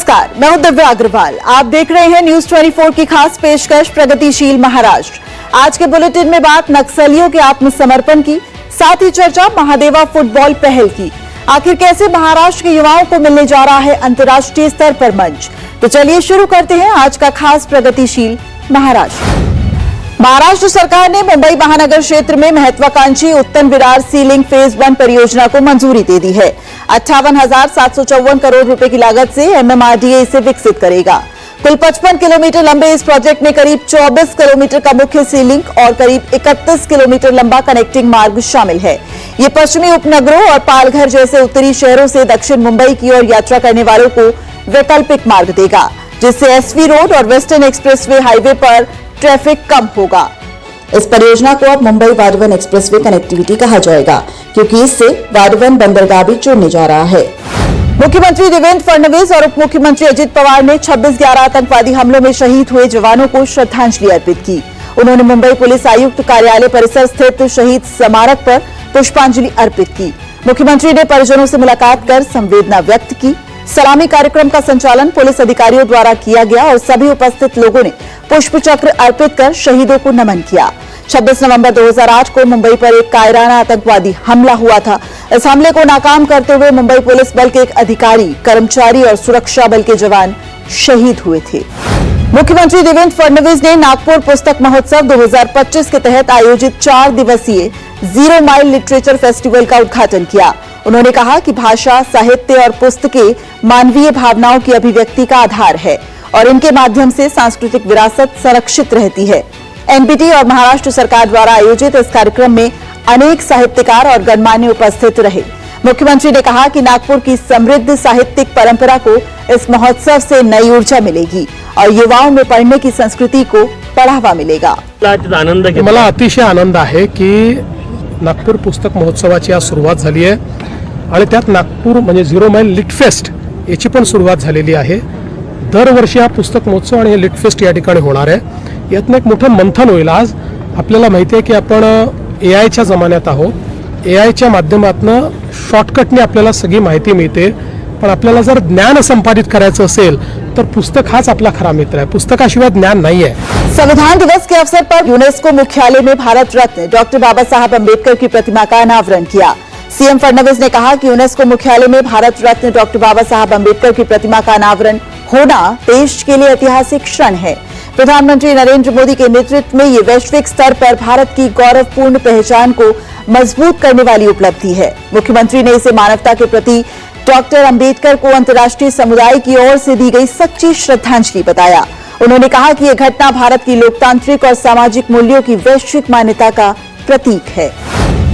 नमस्कार, मैं हूं दिव्या अग्रवाल। आप देख रहे हैं न्यूज 24 की खास पेशकश प्रगतिशील महाराष्ट्र। आज के बुलेटिन में बात नक्सलियों के आत्मसमर्पण की, साथ ही चर्चा महादेवा फुटबॉल पहल की। आखिर कैसे महाराष्ट्र के युवाओं को मिलने जा रहा है अंतर्राष्ट्रीय स्तर पर मंच। तो चलिए शुरू करते हैं आज का खास प्रगतिशील महाराष्ट्र। महाराष्ट्र सरकार ने मुंबई महानगर क्षेत्र में महत्वाकांक्षी उत्तन विरार सीलिंग फेज 1 परियोजना को मंजूरी दे दी है। 58,754 करोड़ रुपए की लागत से MMRDA इसे विकसित करेगा। कुल 55 किलोमीटर लंबे इस प्रोजेक्ट में करीब 24 किलोमीटर का मुख्य सीलिंग और करीब 31 किलोमीटर लंबा कनेक्टिंग मार्ग शामिल है। ये पश्चिमी उपनगरों और पालघर जैसे उत्तरी शहरों से दक्षिण मुंबई की ओर यात्रा करने वालों को वैकल्पिक मार्ग देगा, जिससे SV रोड और वेस्टर्न एक्सप्रेसवे हाईवे पर ट्रैफिक कम होगा। इस परियोजना को अब मुंबई वारवन एक्सप्रेसवे कनेक्टिविटी कहा जाएगा, क्योंकि इससे वारवन बंदरगाह भी जुड़ने जा रहा है। मुख्यमंत्री देवेंद्र फडणवीस और उप मुख्यमंत्री अजित पवार ने 26/11 आतंकवादी हमलों में शहीद हुए जवानों को श्रद्धांजलि अर्पित की। उन्होंने मुंबई पुलिस आयुक्त कार्यालय परिसर स्थित शहीद स्मारक पर पुष्पांजलि अर्पित की। मुख्यमंत्री ने परिजनों से मुलाकात कर संवेदना व्यक्त की। सलामी कार्यक्रम का संचालन पुलिस अधिकारियों द्वारा किया गया और सभी उपस्थित लोगों ने पुष्प चक्र अर्पित कर शहीदों को नमन किया। 26 नवंबर 2008 को मुंबई पर एक कायराना आतंकवादी हमला हुआ था। इस हमले को नाकाम करते हुए मुंबई पुलिस बल के एक अधिकारी, कर्मचारी और सुरक्षा बल के जवान शहीद हुए थे। मुख्यमंत्री देवेंद्र फडणवीस ने नागपुर पुस्तक महोत्सव 2025 के तहत आयोजित 4 दिवसीय 0 माइल लिटरेचर फेस्टिवल का उद्घाटन किया। उन्होंने कहा कि भाषा, साहित्य और पुस्तकें मानवीय भावनाओं की अभिव्यक्ति का आधार है और इनके माध्यम से सांस्कृतिक विरासत संरक्षित रहती है। NPT और महाराष्ट्र सरकार द्वारा आयोजित इस कार्यक्रम में अनेक साहित्यकार और गणमान्य उपस्थित रहे। मुख्यमंत्री ने कहा कि नागपुर की समृद्ध साहित्यिक परंपरा को इस महोत्सव से नई ऊर्जा मिलेगी और युवाओं में पढ़ने की संस्कृती को बढ़ावा मिलेगा। मला अतिशय आनंद आहे की नागपूर पुस्तक महोत्सवाची आज सुरुवात झाली आहे आणि त्यात नागपूर म्हणजे 0 माइल लिट फेस्ट याची पण सुरुवात झालेली आहे। दरवर्षी हा पुस्तक महोत्सव आणि लिट फेस्ट या ठिकाणी होणार आहे। यातनं एक मोठं मंथन होईल। आज आपल्याला माहिती आहे की आपण AIच्या जमान्यात आहोत। AIच्या माध्यमातून शॉर्टकटने आपल्याला सगळी माहिती मिळते, पण आपल्याला जर ज्ञान संपादित करायचं असेल तर पुस्तक हाच आपला खरा मित्र आहे। पुस्तकाशिवाय ज्ञान नाही आहे। संविधान दिवस के अवसर पर यूनेस्को मुख्यालय में भारत रत्न डॉक्टर बाबा साहब अम्बेडकर की प्रतिमा का अनावरण किया। CM फडणवीस ने कहा कि यूनेस्को मुख्यालय में भारत रत्न डॉक्टर बाबा साहब अम्बेडकर की प्रतिमा का अनावरण होना देश के लिए ऐतिहासिक क्षण है। प्रधानमंत्री नरेंद्र मोदी के नेतृत्व में ये वैश्विक स्तर पर भारत की गौरवपूर्ण पहचान को मजबूत करने वाली उपलब्धि है। मुख्यमंत्री ने इसे मानवता के प्रति डॉक्टर अम्बेडकर को अंतर्राष्ट्रीय समुदाय की ओर से दी गई सच्ची श्रद्धांजलि बताया। उन्होंने कहा कि यह घटना भारत की लोकतांत्रिक और सामाजिक मूल्यों की वैश्विक मान्यता का प्रतीक है।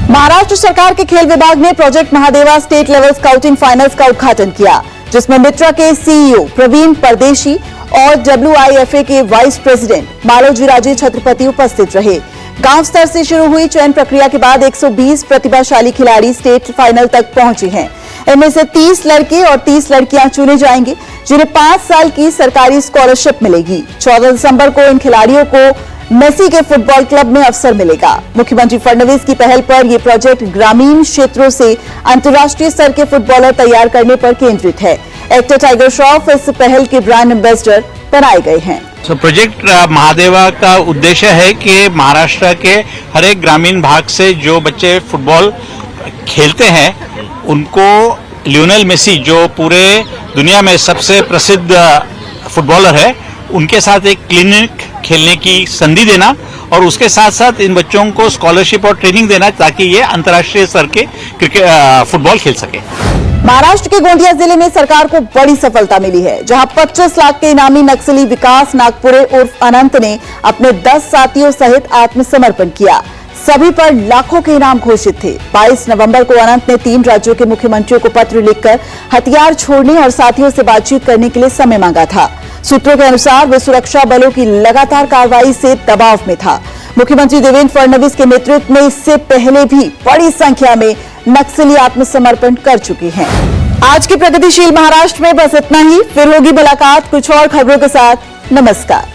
महाराष्ट्र सरकार के खेल विभाग ने project Mahadeva state level scouting finals का उद्घाटन किया, जिसमें मित्रा के CEO प्रवीण परदेशी और WIFA के वाइस प्रेसिडेंट मालोजी राजे छत्रपति उपस्थित रहे। गांव स्तर से शुरू हुई चयन प्रक्रिया के बाद 120 प्रतिभाशाली खिलाड़ी स्टेट फाइनल तक पहुंचे हैं। इनमें से 30 लड़के और 30 लड़कियां चुने जाएंगे, जिन्हें 5 साल की सरकारी स्कॉलरशिप मिलेगी। 14 दिसंबर को इन खिलाड़ियों को मेसी के फुटबॉल क्लब में अवसर मिलेगा। मुख्यमंत्री फडणवीस की पहल पर यह प्रोजेक्ट ग्रामीण क्षेत्रों से अंतर्राष्ट्रीय स्तर के फुटबॉलर तैयार करने पर केंद्रित है। एक्टर टाइगर श्रॉफ इस पहल के ब्रांड एम्बेसडर बनाए गए हैं। प्रोजेक्ट महादेवा का उद्देश्य है कि महाराष्ट्र के हर एक ग्रामीण भाग से जो बच्चे फुटबॉल खेलते हैं उनको लियोनेल मेसी, जो पूरे दुनिया में सबसे प्रसिद्ध फुटबॉलर है, उनके साथ एक क्लिनिक खेलने की संधि देना और उसके साथ साथ इन बच्चों को स्कॉलरशिप और ट्रेनिंग देना ताकि ये अंतर्राष्ट्रीय स्तर के क्रिकेट फुटबॉल खेल सके। महाराष्ट्र के गोंदिया जिले में सरकार को बड़ी सफलता मिली है, जहां 25 लाख के इनामी नक्सली विकास नागपुरे उर्फ अनंत ने अपने 10 साथियों सहित आत्मसमर्पण किया। सभी पर लाखों के इनाम घोषित थे। 22 नवंबर को अनंत ने 3 राज्यों के मुख्यमंत्रियों को पत्र लिखकर हथियार छोड़ने और साथियों से बातचीत करने के लिए समय मांगा था। सूत्रों के अनुसार वे सुरक्षा बलों की लगातार कार्रवाई से दबाव में था। मुख्यमंत्री देवेंद्र फडणवीस के नेतृत्व में इससे पहले भी बड़ी संख्या में नक्सली आत्मसमर्पण कर चुके हैं। आज के प्रगतिशील महाराष्ट्र में बस इतना ही। फिर होगी मुलाकात कुछ और खबरों के साथ। नमस्कार।